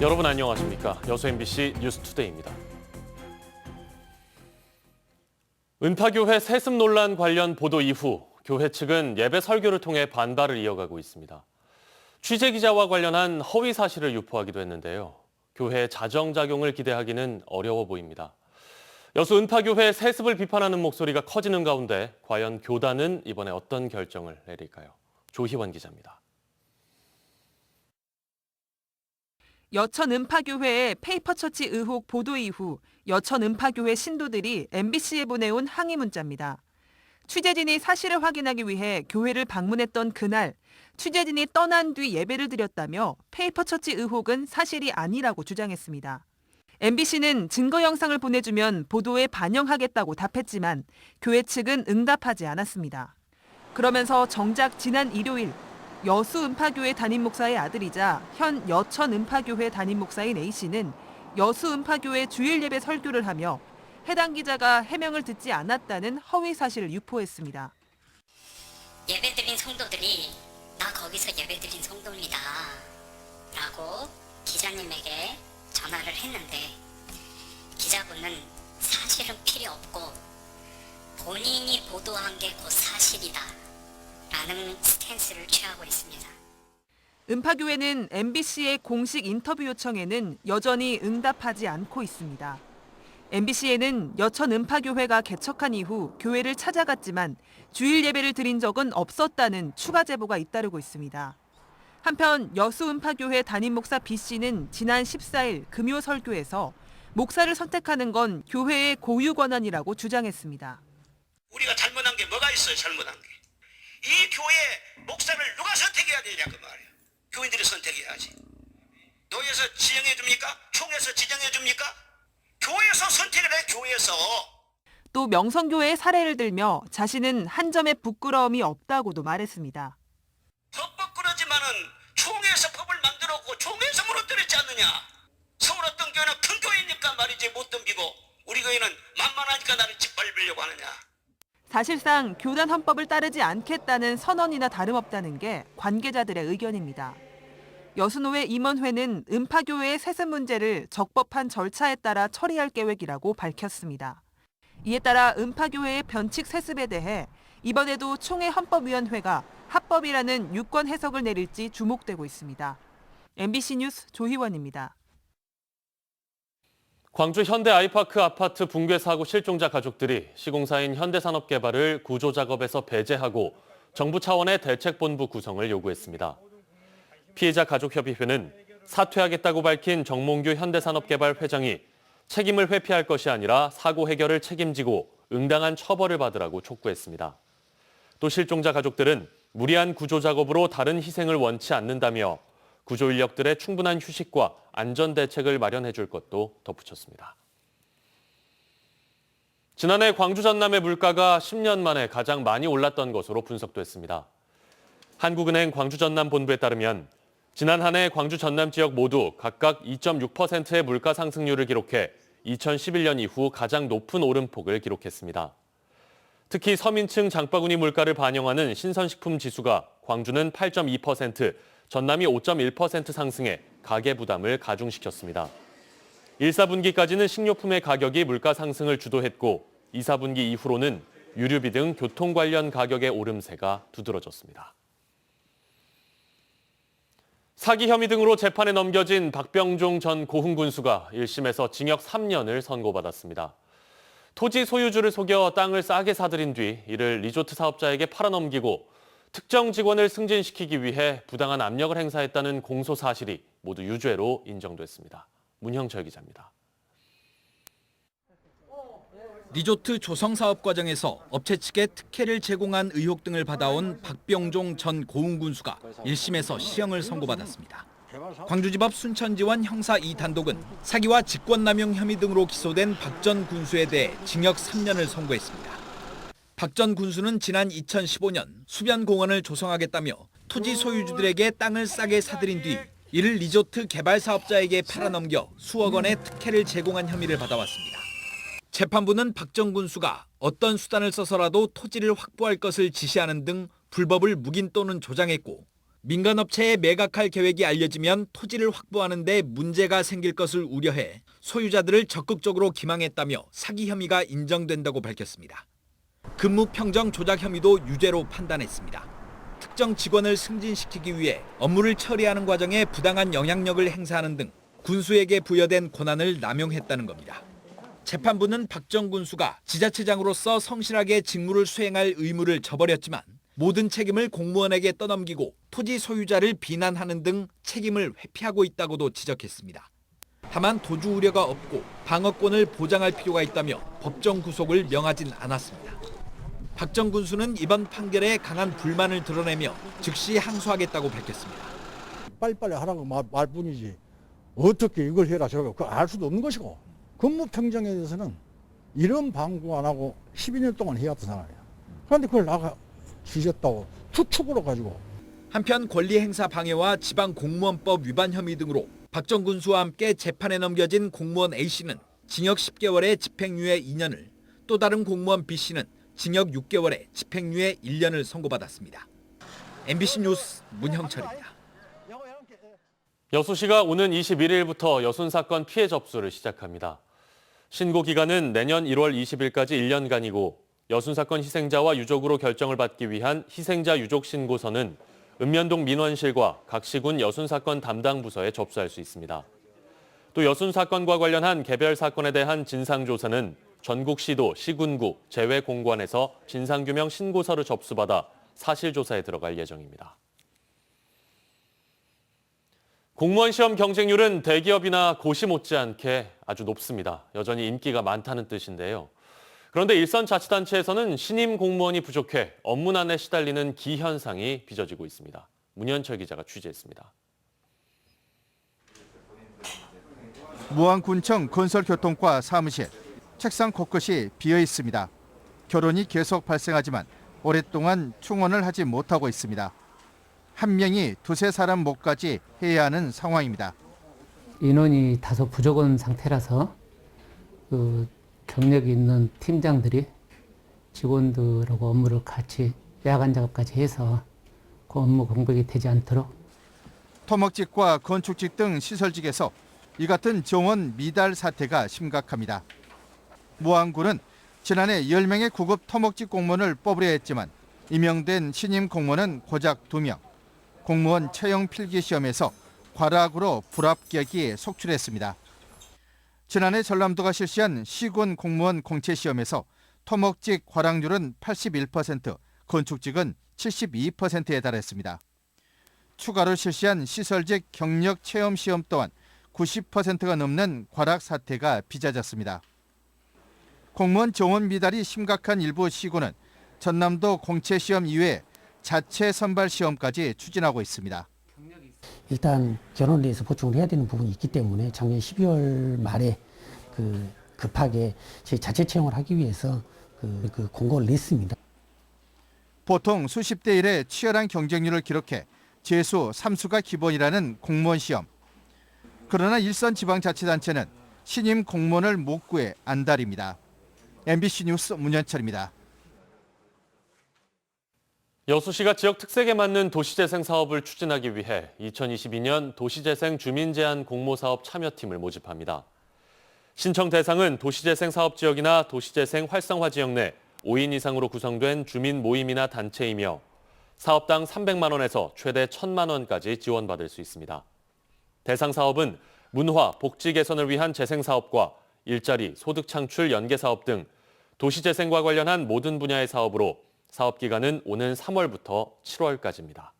여러분 안녕하십니까? 여수 MBC 뉴스투데이입니다. 은파교회 세습 논란 관련 보도 이후 교회 측은 예배 설교를 통해 반발을 이어가고 있습니다. 취재 기자와 관련한 허위 사실을 유포하기도 했는데요. 교회의 자정작용을 기대하기는 어려워 보입니다. 여수 은파교회 세습을 비판하는 목소리가 커지는 가운데 과연 교단은 이번에 어떤 결정을 내릴까요? 조희원 기자입니다. 여천 은파교회의 페이퍼처치 의혹 보도 이후 여천 은파교회 신도들이 MBC에 보내온 항의 문자입니다. 취재진이 사실을 확인하기 위해 교회를 방문했던 그날 취재진이 떠난 뒤 예배를 드렸다며 페이퍼처치 의혹은 사실이 아니라고 주장했습니다. MBC는 증거 영상을 보내주면 보도에 반영하겠다고 답했지만 교회 측은 응답하지 않았습니다. 그러면서 정작 지난 일요일 여수 은파교회 담임 목사의 아들이자 현 여천 은파교회 담임 목사인 A씨는 여수 은파교회 주일 예배 설교를 하며 해당 기자가 해명을 듣지 않았다는 허위 사실을 유포했습니다. 예배드린 성도들이 나 거기서 예배드린 성도입니다 라고 기자님에게 전화를 했는데 기자분은 사실은 필요 없고 본인이 보도한 게 곧 사실이다 라는 스탠스를 취하고 있습니다. 은파교회는 MBC의 공식 인터뷰 요청에는 여전히 응답하지 않고 있습니다. MBC에는 여천 은파교회가 개척한 이후 교회를 찾아갔지만 주일 예배를 드린 적은 없었다는 추가 제보가 잇따르고 있습니다. 한편 여수 은파교회 담임 목사 B씨는 지난 14일 금요 설교에서 목사를 선택하는 건 교회의 고유 권한이라고 주장했습니다. 우리가 잘못한 게 뭐가 있어요? 잘못한 게. 이 교회 목사를 누가 선택해야 되냐 그 말이에요. 교인들이 선택해야지. 노예에서 지정해 줍니까? 총에서 지정해 줍니까? 교회에서 선택을 해, 교회에서. 또 명성교회의 사례를 들며 자신은 한 점의 부끄러움이 없다고도 말했습니다. 법 부끄러지만은 총회에서 법을 만들었고 총회에서 무너뜨리지 않느냐. 서울 어떤 교회는 큰 교회니까 말이지 못 덤비고 우리 교회는 만만하니까 나를 짓밟으려고 하느냐. 사실상 교단 헌법을 따르지 않겠다는 선언이나 다름없다는 게 관계자들의 의견입니다. 여수노회 임원회는 은파교회의 세습 문제를 적법한 절차에 따라 처리할 계획이라고 밝혔습니다. 이에 따라 은파교회의 변칙 세습에 대해 이번에도 총회 헌법위원회가 합법이라는 유권 해석을 내릴지 주목되고 있습니다. MBC 뉴스 조희원입니다. 광주 현대 아이파크 아파트 붕괴 사고 실종자 가족들이 시공사인 현대산업개발을 구조작업에서 배제하고 정부 차원의 대책본부 구성을 요구했습니다. 피해자 가족협의회는 사퇴하겠다고 밝힌 정몽규 현대산업개발 회장이 책임을 회피할 것이 아니라 사고 해결을 책임지고 응당한 처벌을 받으라고 촉구했습니다. 또 실종자 가족들은 무리한 구조작업으로 다른 희생을 원치 않는다며 구조 인력들의 충분한 휴식과 안전 대책을 마련해 줄 것도 덧붙였습니다. 지난해 광주 전남의 물가가 10년 만에 가장 많이 올랐던 것으로 분석됐습니다. 한국은행 광주 전남 본부에 따르면 지난 한 해 광주 전남 지역 모두 각각 2.6%의 물가 상승률을 기록해 2011년 이후 가장 높은 오름폭을 기록했습니다. 특히 서민층 장바구니 물가를 반영하는 신선식품 지수가 광주는 8.2%, 전남이 5.1% 상승해 가계 부담을 가중시켰습니다. 1, 4분기까지는 식료품의 가격이 물가 상승을 주도했고 2, 4분기 이후로는 유류비 등 교통 관련 가격의 오름세가 두드러졌습니다. 사기 혐의 등으로 재판에 넘겨진 박병종 전 고흥군수가 1심에서 징역 3년을 선고받았습니다. 토지 소유주를 속여 땅을 싸게 사들인 뒤 이를 리조트 사업자에게 팔아넘기고 특정 직원을 승진시키기 위해 부당한 압력을 행사했다는 공소 사실이 모두 유죄로 인정됐습니다. 문형철 기자입니다. 리조트 조성 사업 과정에서 업체 측에 특혜를 제공한 의혹 등을 받아온 박병종 전 고흥군수가 1심에서 실형을 선고받았습니다. 광주지법 순천지원 형사 2단독은 사기와 직권남용 혐의 등으로 기소된 박 전 군수에 대해 징역 3년을 선고했습니다. 박 전 군수는 지난 2015년 수변공원을 조성하겠다며 토지 소유주들에게 땅을 싸게 사들인 뒤 이를 리조트 개발 사업자에게 팔아넘겨 수억 원의 특혜를 제공한 혐의를 받아왔습니다. 재판부는 박 전 군수가 어떤 수단을 써서라도 토지를 확보할 것을 지시하는 등 불법을 묵인 또는 조장했고 민간업체에 매각할 계획이 알려지면 토지를 확보하는 데 문제가 생길 것을 우려해 소유자들을 적극적으로 기망했다며 사기 혐의가 인정된다고 밝혔습니다. 근무 평정 조작 혐의도 유죄로 판단했습니다. 특정 직원을 승진시키기 위해 업무를 처리하는 과정에 부당한 영향력을 행사하는 등 군수에게 부여된 권한을 남용했다는 겁니다. 재판부는 박정 군수가 지자체장으로서 성실하게 직무를 수행할 의무를 저버렸지만 모든 책임을 공무원에게 떠넘기고 토지 소유자를 비난하는 등 책임을 회피하고 있다고도 지적했습니다. 다만 도주 우려가 없고 방어권을 보장할 필요가 있다며 법정 구속을 명하진 않았습니다. 박정 군수는 이번 판결에 강한 불만을 드러내며 즉시 항소하겠다고 밝혔습니다. 빨리빨리 하라고 말뿐이지 어떻게 이걸 해라 저라고 그거 알 수도 없는 것이고 근무 평정에 대해서는 이런 방구 안 하고 12년 동안 해왔던 사람이야. 그런데 그걸 나가 주셨다고 추측으로 가지고. 한편 권리행사 방해와 지방공무원법 위반 혐의 등으로 박정 군수와 함께 재판에 넘겨진 공무원 A씨는 징역 10개월에 집행유예 2년을, 또 다른 공무원 B씨는 징역 6개월에 집행유예 1년을 선고받았습니다. MBC 뉴스 문형철입니다. 여수시가 오는 21일부터 여순 사건 피해 접수를 시작합니다. 신고 기간은 내년 1월 20일까지 1년간이고 여순 사건 희생자와 유족으로 결정을 받기 위한 희생자 유족 신고서는 읍면동 민원실과 각 시군 여순 사건 담당 부서에 접수할 수 있습니다. 또 여순 사건과 관련한 개별 사건에 대한 진상조사는 전국시도, 시군구, 재외공관에서 진상규명 신고서를 접수받아 사실조사에 들어갈 예정입니다. 공무원 시험 경쟁률은 대기업이나 고시 못지않게 아주 높습니다. 여전히 인기가 많다는 뜻인데요. 그런데 일선자치단체에서는 신임 공무원이 부족해 업무난에 시달리는 기현상이 빚어지고 있습니다. 문현철 기자가 취재했습니다. 무안군청 건설교통과 사무실, 책상 곳곳이 비어 있습니다. 결혼이 계속 발생하지만 오랫동안 충원을 하지 못하고 있습니다. 한 명이 두세 사람 목까지 해야 하는 상황입니다. 인원이 다소 부족한 상태라서 경력이 있는 팀장들이 직원들하고 업무를 같이 야간 작업까지 해서 그 업무 공백이 되지 않도록. 토목직과 건축직 등 시설직에서 이 같은 정원 미달 사태가 심각합니다. 무안군은 지난해 10명의 구급 토목직 공무원을 뽑으려 했지만 임명된 신임 공무원은 고작 2명. 공무원 채용 필기 시험에서 과락으로 불합격이 속출했습니다. 지난해 전남도가 실시한 시군 공무원 공채 시험에서 토목직 과락률은 81%, 건축직은 72%에 달했습니다. 추가로 실시한 시설직 경력 체험 시험 또한 90%가 넘는 과락 사태가 빚어졌습니다. 공무원 정원 미달이 심각한 일부 시군은 전남도 공채 시험 이외에 자체 선발 시험까지 추진하고 있습니다. 일단 결혼을 위해서 보충을 해야 되는 부분이 있기 때문에 작년 12월 말에 급하게 저희 자체 채용을 하기 위해서 그 공고를 냈습니다. 보통 수십 대 1의 치열한 경쟁률을 기록해 재수 3수가 기본이라는 공무원 시험. 그러나 일선 지방자치단체는 신임 공무원을 못 구해 안달입니다. MBC 뉴스 문현철입니다. 여수시가 지역 특색에 맞는 도시재생 사업을 추진하기 위해 2022년 도시재생 주민제한 공모사업 참여팀을 모집합니다. 신청 대상은 도시재생 사업 지역이나 도시재생 활성화 지역 내 5인 이상으로 구성된 주민 모임이나 단체이며 사업당 300만 원에서 최대 1,000만 원까지 지원받을 수 있습니다. 대상 사업은 문화, 복지 개선을 위한 재생 사업과 일자리, 소득 창출 연계 사업 등 도시재생과 관련한 모든 분야의 사업으로 사업 기간은 오는 3월부터 7월까지입니다.